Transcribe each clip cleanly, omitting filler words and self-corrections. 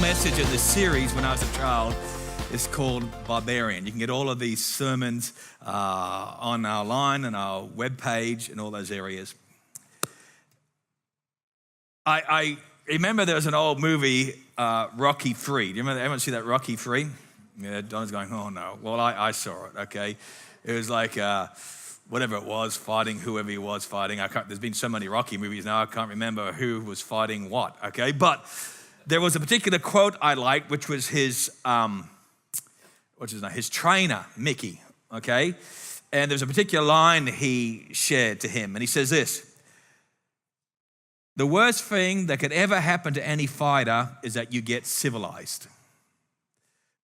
message in this series when I was a child is called Barbarian. You can get all of these sermons on our line and our webpage and all those areas. I remember there was an old movie, Rocky III. Do you remember? Everyone see that Rocky III? Yeah, Don's going, oh no. Well, I saw it, okay? It was like whatever it was, fighting whoever he was fighting. There's been so many Rocky movies now, I can't remember who was fighting what, okay? But there was a particular quote I liked, which was his trainer, Mickey, okay? And there's a particular line he shared to him, and he says this: the worst thing that could ever happen to any fighter is that you get civilized.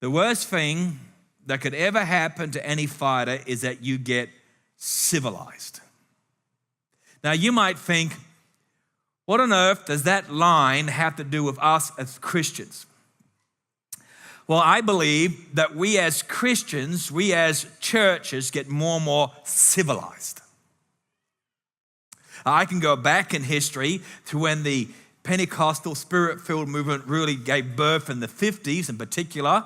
The worst thing that could ever happen to any fighter is that you get civilized. Now you might think, what on earth does that line have to do with us as Christians? Well, I believe that we as Christians, we as churches get more and more civilized. I can go back in history to when the Pentecostal Spirit-filled movement really gave birth in the 50s in particular,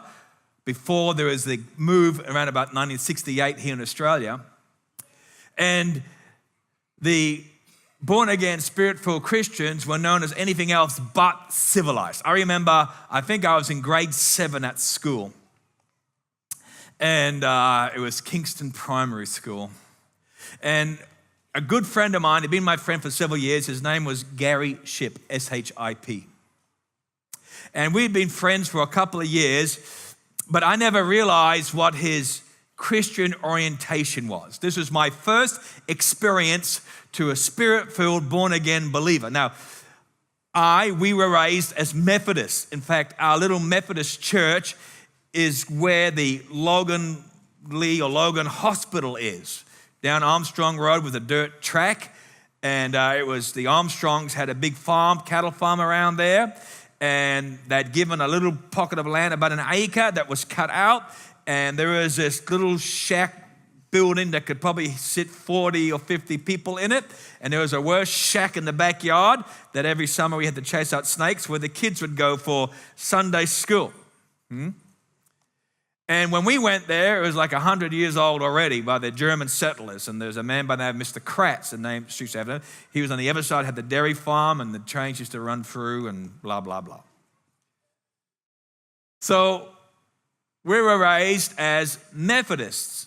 before there was the move around about 1968 here in Australia. And the born-again, Spirit-filled Christians were known as anything else but civilized. I remember, I think I was in grade 7 at school. And it was Kingston Primary School. And a good friend of mine, he'd been my friend for several years, his name was Gary Ship, S-H-I-P. And we'd been friends for a couple of years, but I never realized what his Christian orientation was. This was my first experience to a Spirit-filled, born-again believer. Now, we were raised as Methodists. In fact, our little Methodist church is where the Logan Hospital is, down Armstrong Road with a dirt track. And it was the Armstrongs had a big farm, cattle farm around there. And they'd given a little pocket of land, about an acre, that was cut out. And there was this little shack building that could probably sit 40 or 50 people in it. And there was a worse shack in the backyard that every summer we had to chase out snakes, where the kids would go for Sunday school. And when we went there, it was like 100 years old already by the German settlers. And there's a man by the name of Mr. Kratz, the name Streets Avenue. He was on the other side, had the dairy farm, and the trains used to run through and blah, blah, blah. So we were raised as Methodists.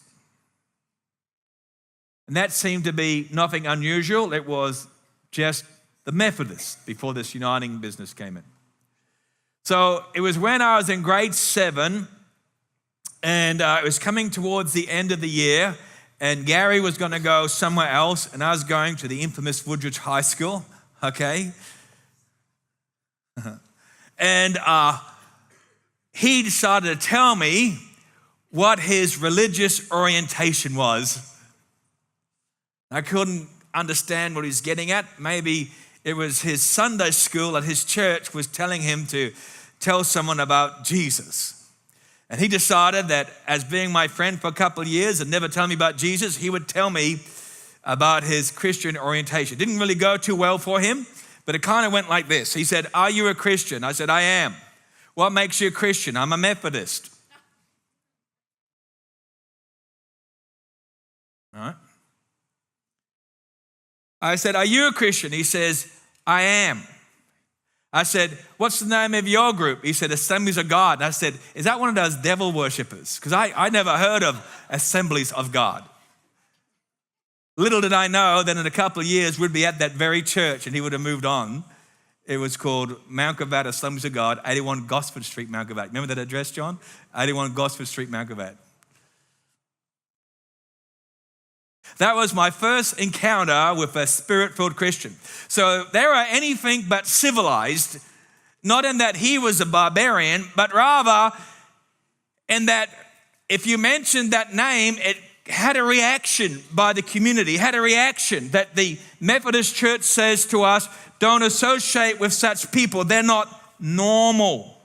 And that seemed to be nothing unusual. It was just the Methodists before this uniting business came in. So it was when I was in grade 7, and it was coming towards the end of the year, and Gary was going to go somewhere else, and I was going to the infamous Woodridge High School, okay? And he decided to tell me what his religious orientation was. I couldn't understand what he was getting at. Maybe it was his Sunday school at his church was telling him to tell someone about Jesus. And he decided that as being my friend for a couple of years and never telling me about Jesus, he would tell me about his Christian orientation. It didn't really go too well for him, but it kind of went like this. He said, "Are you a Christian?" I said, "I am." "What makes you a Christian?" "I'm a Methodist." All right. I said, "Are you a Christian?" He says, "I am." I said, "What's the name of your group?" He said, "Assemblies of God." And I said, "Is that one of those devil worshippers?" Because I never heard of Assemblies of God. Little did I know that in a couple of years we'd be at that very church and he would have moved on. It was called Mount Gravatt Assemblies of God, 81 Gosford Street, Mount Gravatt. Remember that address, John? 81 Gosford Street, Mount Gravatt. That was my first encounter with a Spirit-filled Christian. So they were anything but civilized, not in that he was a barbarian, but rather in that if you mentioned that name, it had a reaction by the community, had a reaction that the Methodist Church says to us, don't associate with such people. They're not normal.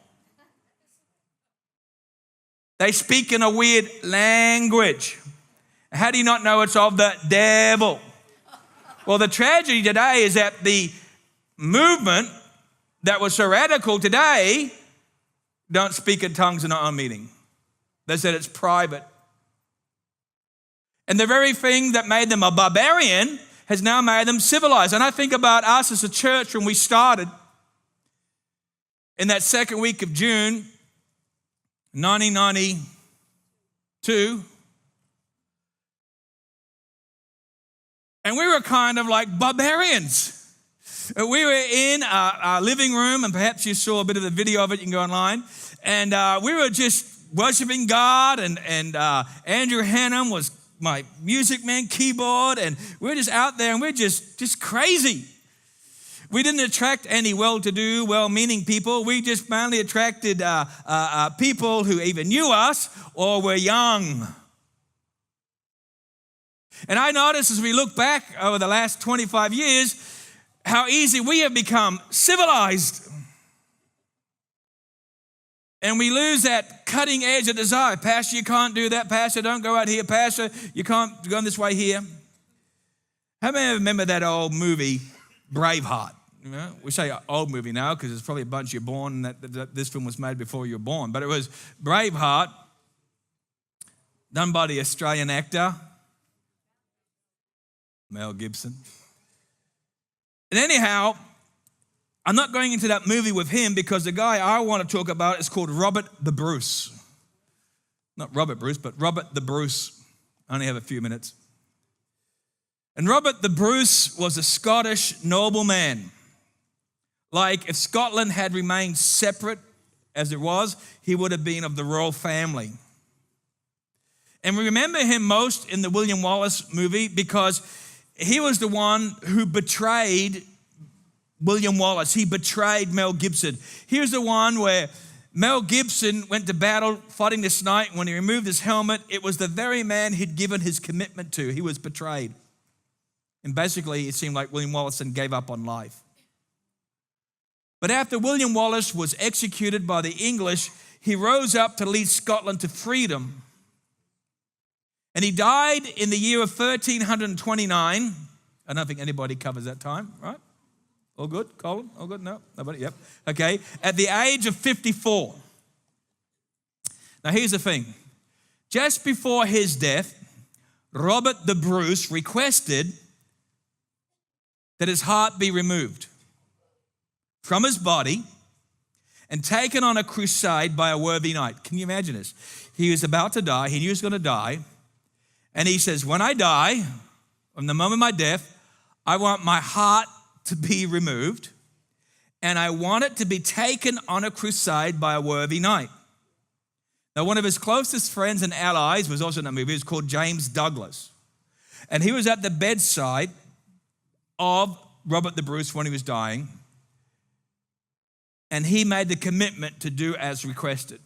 They speak in a weird language. How do you not know it's of the devil? Well, the tragedy today is that the movement that was so radical today don't speak in tongues in our own meeting. They said it's private. And the very thing that made them a barbarian has now made them civilized. And I think about us as a church when we started in that second week of June, 1992. And we were kind of like barbarians. We were in our living room, and perhaps you saw a bit of the video of it. You can go online. And we were just worshiping God, and Andrew Hannum was my music man, keyboard, and we're just out there, and we're just crazy. We didn't attract any well-to-do, well-meaning people. We just mainly attracted people who either knew us or were young. And I noticed as we look back over the last 25 years, how easy we have become civilized. And we lose that cutting edge of desire. Pastor, you can't do that. Pastor, don't go out here. Pastor, you can't go this way here. How many remember that old movie, Braveheart? You know, we say old movie now because there's probably a bunch you're born and that this film was made before you were born. But it was Braveheart, done by the Australian actor, Mel Gibson. And anyhow, I'm not going into that movie with him because the guy I want to talk about is called Robert the Bruce. Not Robert Bruce, but Robert the Bruce. I only have a few minutes. And Robert the Bruce was a Scottish nobleman. Like if Scotland had remained separate as it was, he would have been of the royal family. And we remember him most in the William Wallace movie because he was the one who betrayed William Wallace. He betrayed Mel Gibson. Here's the one where Mel Gibson went to battle fighting this knight. When he removed his helmet, it was the very man he'd given his commitment to. He was betrayed. And basically, it seemed like William Wallace then gave up on life. But after William Wallace was executed by the English, he rose up to lead Scotland to freedom. And he died in the year of 1329. I don't think anybody covers that time, right? All good? Colin? All good? No? Nobody? Yep. Okay. At the age of 54. Now, here's the thing. Just before his death, Robert the Bruce requested that his heart be removed from his body and taken on a crusade by a worthy knight. Can you imagine this? He was about to die. He knew he was going to die. And he says, when I die, from the moment of my death, I want my heart to be removed, and I want it to be taken on a crusade by a worthy knight. Now, one of his closest friends and allies was also in that movie. He was called James Douglas. And he was at the bedside of Robert the Bruce when he was dying, and he made the commitment to do as requested.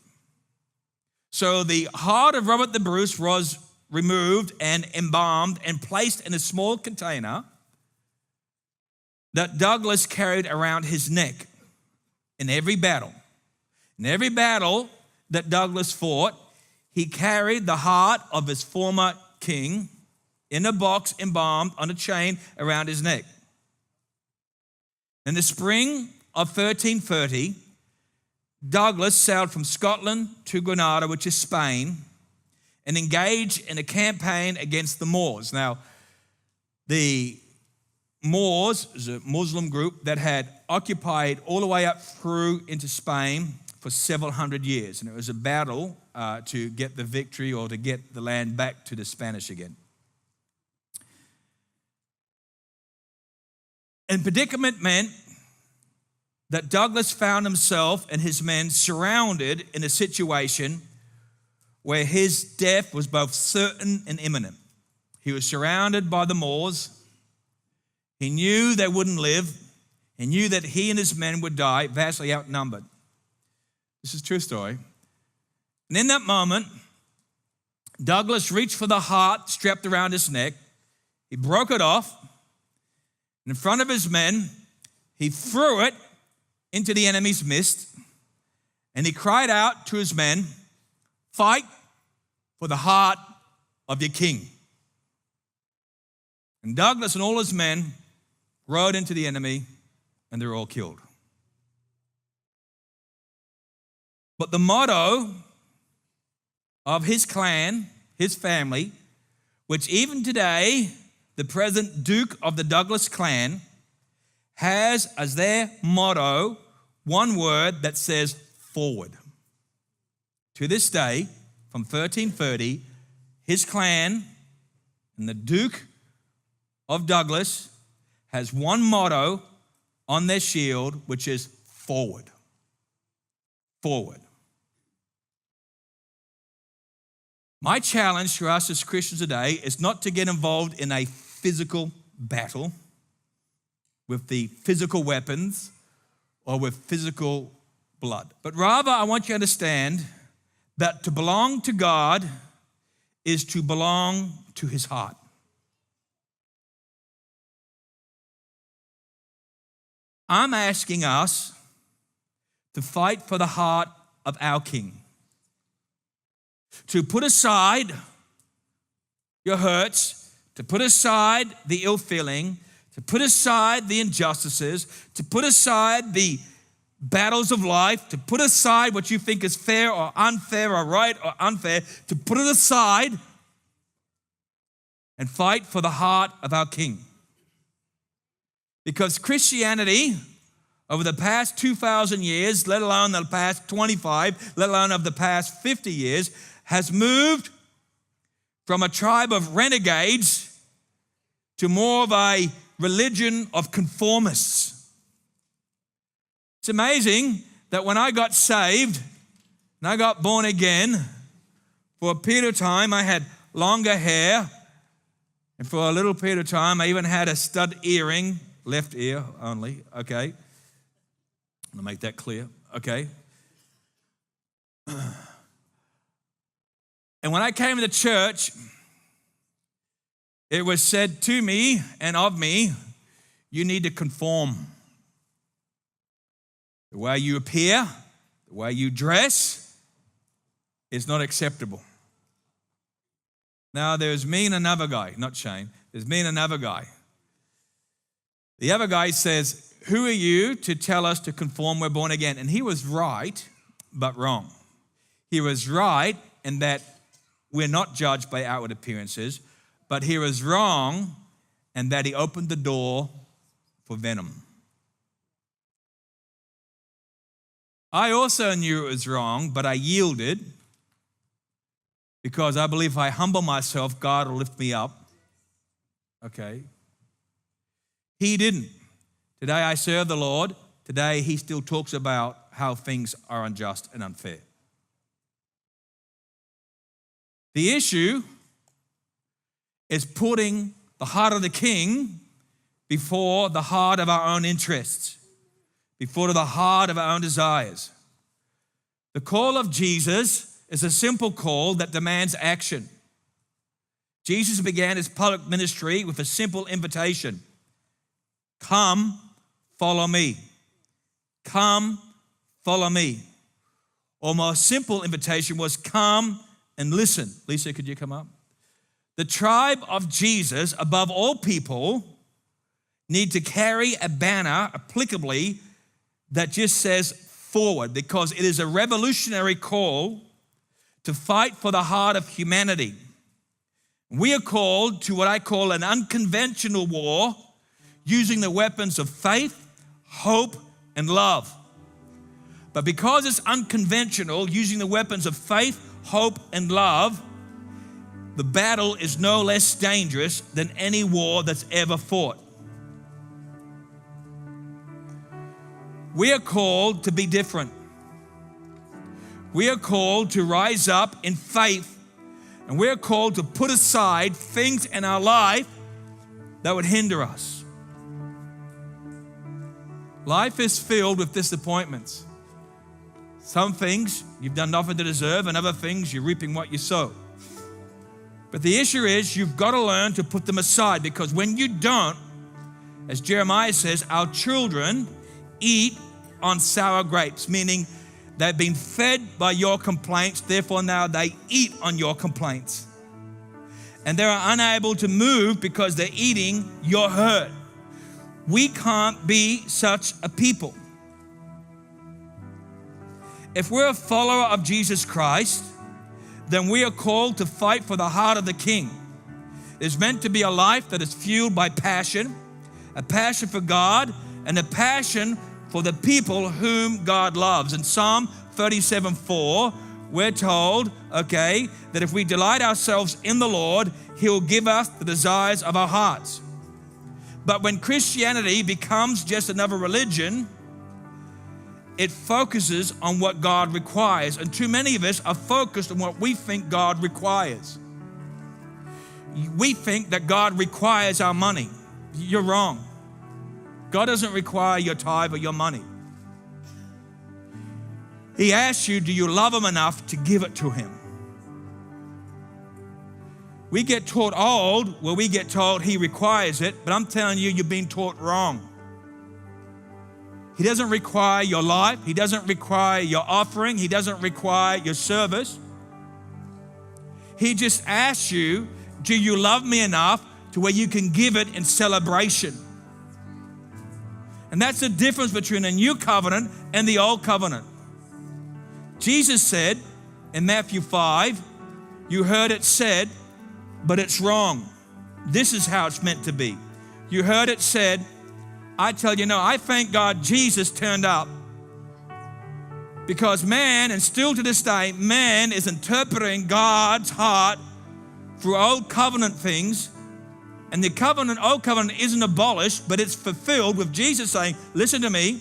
So the heart of Robert the Bruce was removed and embalmed and placed in a small container that Douglas carried around his neck in every battle. In every battle that Douglas fought, he carried the heart of his former king in a box embalmed on a chain around his neck. In the spring of 1330, Douglas sailed from Scotland to Granada, which is Spain, and engaged in a campaign against the Moors. Now, the Moors is a Muslim group that had occupied all the way up through into Spain for several hundred years. And it was a battle to get the victory or to get the land back to the Spanish again. And predicament meant that Douglas found himself and his men surrounded in a situation where his death was both certain and imminent. He was surrounded by the Moors. He knew they wouldn't live. He knew that he and his men would die, vastly outnumbered. This is a true story. And in that moment, Douglas reached for the heart strapped around his neck. He broke it off. And in front of his men, he threw it into the enemy's midst. And he cried out to his men, "Fight for the heart of your king." And Douglas and all his men rode into the enemy, and they were all killed. But the motto of his clan, his family, which even today, the present Duke of the Douglas clan has as their motto one word that says forward. To this day, from 1330, his clan and the Duke of Douglas has one motto on their shield, which is forward. Forward. My challenge to us as Christians today is not to get involved in a physical battle with the physical weapons or with physical blood, but rather I want you to understand that to belong to God is to belong to his heart. I'm asking us to fight for the heart of our King. To put aside your hurts, to put aside the ill feeling, to put aside the injustices, to put aside the battles of life, to put aside what you think is fair or unfair or right or unfair, to put it aside and fight for the heart of our King. Because Christianity, over the past 2,000 years, let alone the past 25, let alone of the past 50 years, has moved from a tribe of renegades to more of a religion of conformists. It's amazing that when I got saved and I got born again, for a period of time I had longer hair, and for a little period of time I even had a stud earring, left ear only, okay? I'm gonna make that clear, okay? And when I came to church, it was said to me and of me, you need to conform. The way you appear, the way you dress is not acceptable. Now there's me and another guy, not Shane, there's me and another guy. The other guy says, who are you to tell us to conform, we're born again? And he was right, but wrong. He was right in that we're not judged by outward appearances, but he was wrong in that he opened the door for venom. I also knew it was wrong, but I yielded because I believe if I humble myself, God will lift me up. Okay. He didn't. Today I serve the Lord. Today he still talks about how things are unjust and unfair. The issue is putting the heart of the King before the heart of our own interests, before the heart of our own desires. The call of Jesus is a simple call that demands action. Jesus began his public ministry with a simple invitation. Come, follow me. Come, follow me. Or more simple invitation was come and listen. Lisa, could you come up? The tribe of Jesus, above all people, need to carry a banner applicably that just says forward, because it is a revolutionary call to fight for the heart of humanity. We are called to what I call an unconventional war, using the weapons of faith, hope, and love. But because it's unconventional, using the weapons of faith, hope, and love, the battle is no less dangerous than any war that's ever fought. We are called to be different. We are called to rise up in faith, and we are called to put aside things in our life that would hinder us. Life is filled with disappointments. Some things you've done nothing to deserve, and other things you're reaping what you sow. But the issue is you've got to learn to put them aside, because when you don't, as Jeremiah says, our children eat on sour grapes, meaning they've been fed by your complaints, therefore now they eat on your complaints. And they're unable to move because they're eating your hurt. We can't be such a people. if we're a follower of Jesus Christ, then we are called to fight for the heart of the King. It's meant to be a life that is fueled by passion, a passion for God, and a passion for the people whom God loves. In Psalm 37:4, we're told, that if we delight ourselves in the Lord, He'll give us the desires of our hearts. But when Christianity becomes just another religion, it focuses on what God requires. And too many of us are focused on what we think God requires. We think that God requires our money. You're wrong. God doesn't require your tithe or your money. He asks you, do you love Him enough to give it to Him? We get taught old where we get told He requires it, but I'm telling you, you've been taught wrong. He doesn't require your life. He doesn't require your offering. He doesn't require your service. He just asks you, do you love me enough to where you can give it in celebration? And that's the difference between the new covenant and the old covenant. Jesus said in Matthew 5, you heard it said, but it's wrong. This is how it's meant to be. You heard it said, I tell you no, I thank God Jesus turned up, because man, and still to this day, man is interpreting God's heart through old covenant things. And the old covenant isn't abolished, but it's fulfilled with Jesus saying, listen to me,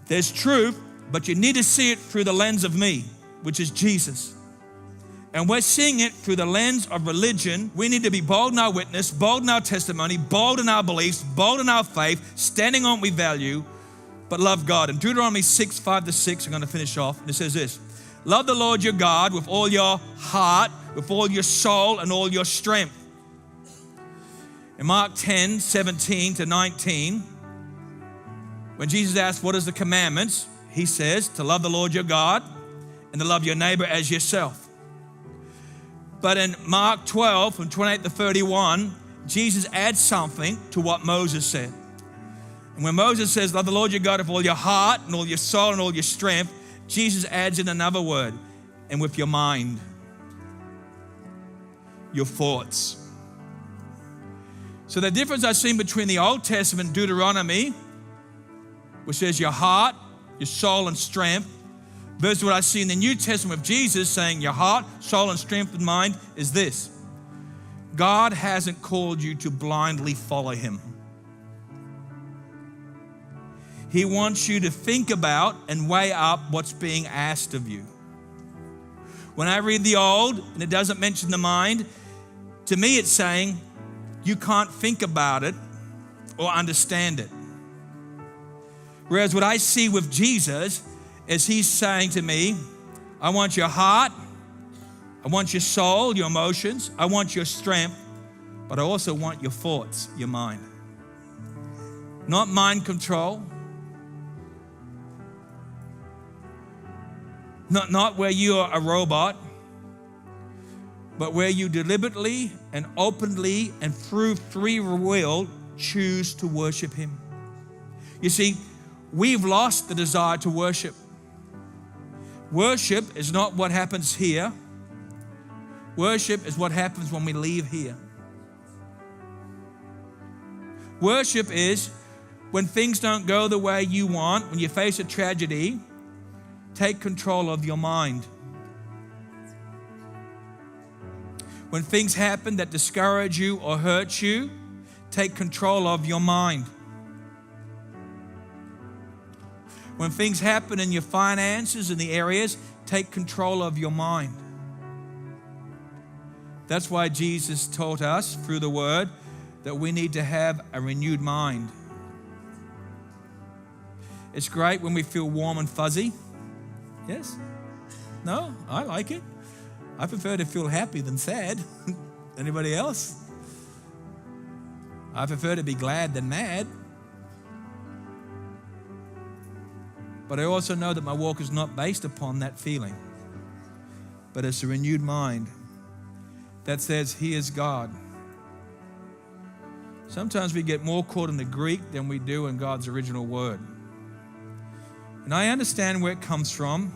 there's truth, but you need to see it through the lens of me, which is Jesus. And we're seeing it through the lens of religion. We need to be bold in our witness, bold in our testimony, bold in our beliefs, bold in our faith, standing on what we value, but love God. In Deuteronomy 6:5-6, I'm going to finish off. And it says this, love the Lord your God with all your heart, with all your soul, and all your strength. In Mark 10:17-19, when Jesus asked, what is the commandments? He says, to love the Lord your God and to love your neighbor as yourself. But in Mark 12:28-31, Jesus adds something to what Moses said. And when Moses says, love the Lord your God with all your heart and all your soul and all your strength, Jesus adds in another word, and with your mind, your thoughts. So the difference I've seen between the Old Testament Deuteronomy, which says your heart, your soul and strength, versus what I see in the New Testament with Jesus saying your heart, soul, and strength and mind is this. God hasn't called you to blindly follow Him. He wants you to think about and weigh up what's being asked of you. When I read the Old and it doesn't mention the mind, to me it's saying you can't think about it or understand it. Whereas what I see with Jesus is He's saying to me, I want your heart, I want your soul, your emotions, I want your strength, but I also want your thoughts, your mind. Not mind control, not where you are a robot, but where you deliberately and openly and through free will choose to worship Him. You see, we've lost the desire to worship. Worship is not what happens here. Worship is what happens when we leave here. Worship is when things don't go the way you want, when you face a tragedy, take control of your mind. When things happen that discourage you or hurt you, take control of your mind. When things happen in your finances and the areas, take control of your mind. That's why Jesus taught us through the Word that we need to have a renewed mind. It's great when we feel warm and fuzzy. Yes? No? I like it. I prefer to feel happy than sad. Anybody else? I prefer to be glad than mad. But I also know that my walk is not based upon that feeling, but it's a renewed mind that says He is God. Sometimes we get more caught in the Greek than we do in God's original word. And I understand where it comes from.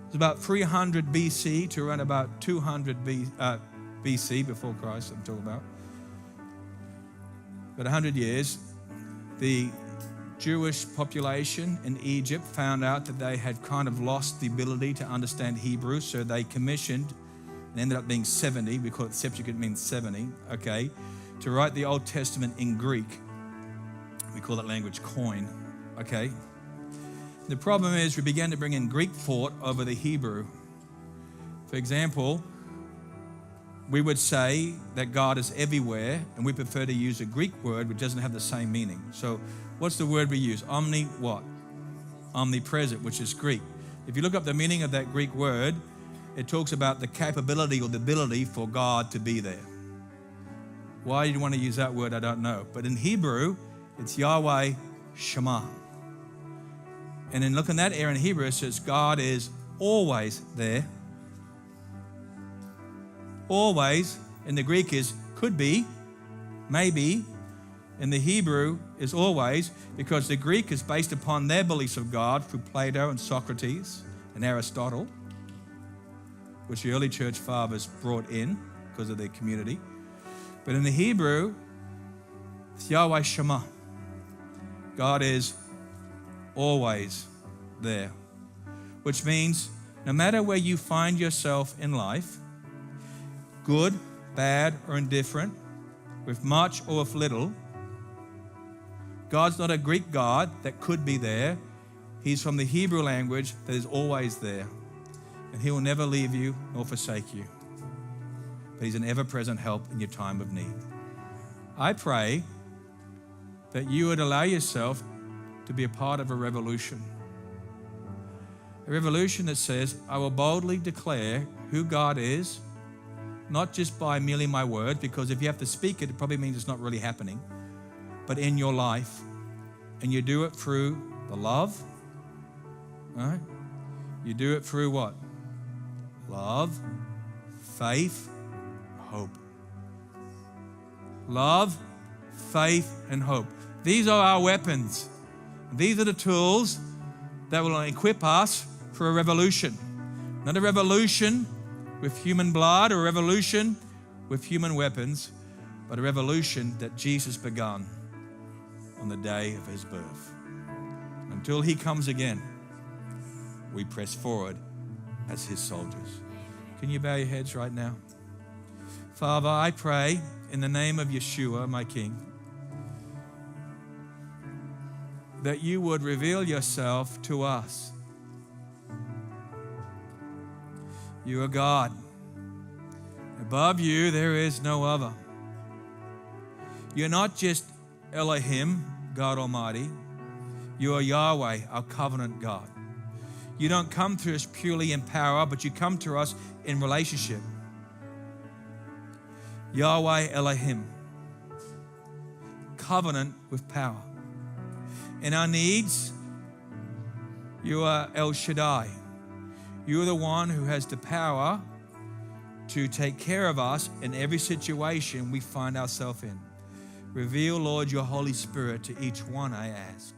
It's about 300 BC to around about 200 BC, before Christ, I'm talking about. But 100 years, the Jewish population in Egypt found out that they had kind of lost the ability to understand Hebrew, so they commissioned, and ended up being 70, we call it Septuagint, means 70, okay, to write the Old Testament in Greek. We call that language Koine, okay? The problem is we began to bring in Greek thought over the Hebrew. For example, we would say that God is everywhere, and we prefer to use a Greek word which doesn't have the same meaning. So what's the word we use? What? Omnipresent, which is Greek. If you look up the meaning of that Greek word, it talks about the capability or the ability for God to be there. Why you want to use that word, I don't know. But in Hebrew, it's Yahweh Shema. And in looking at that area in Hebrew, it says God is always there. Always in the Greek is could be, maybe. In the Hebrew is always, because the Greek is based upon their beliefs of God through Plato and Socrates and Aristotle, which the early church fathers brought in because of their community. But in the Hebrew, it's Yahweh Shema. God is always there, which means no matter where you find yourself in life, good, bad, or indifferent, with much or with little, God's not a Greek God that could be there. He's from the Hebrew language that is always there. And He will never leave you nor forsake you. But He's an ever-present help in your time of need. I pray that you would allow yourself to be a part of a revolution. A revolution that says, I will boldly declare who God is, not just by merely my word, because if you have to speak it, it probably means it's not really happening, but in your life. And you do it through the love, right? You do it through what? Love, faith, hope. Love, faith, and hope. These are our weapons. These are the tools that will equip us for a revolution. Not a revolution with human blood or a revolution with human weapons, but a revolution that Jesus began on the day of His birth. Until He comes again, we press forward as His soldiers. Can you bow your heads right now? Father, I pray in the name of Yeshua, my King, that you would reveal yourself to us. You are God. Above you, there is no other. You're not just Elohim, God Almighty. You are Yahweh, our covenant God. You don't come to us purely in power, but you come to us in relationship. Yahweh Elohim, covenant with power. In our needs, you are El Shaddai. You are the one who has the power to take care of us in every situation we find ourselves in. Reveal, Lord, your Holy Spirit to each one, I ask.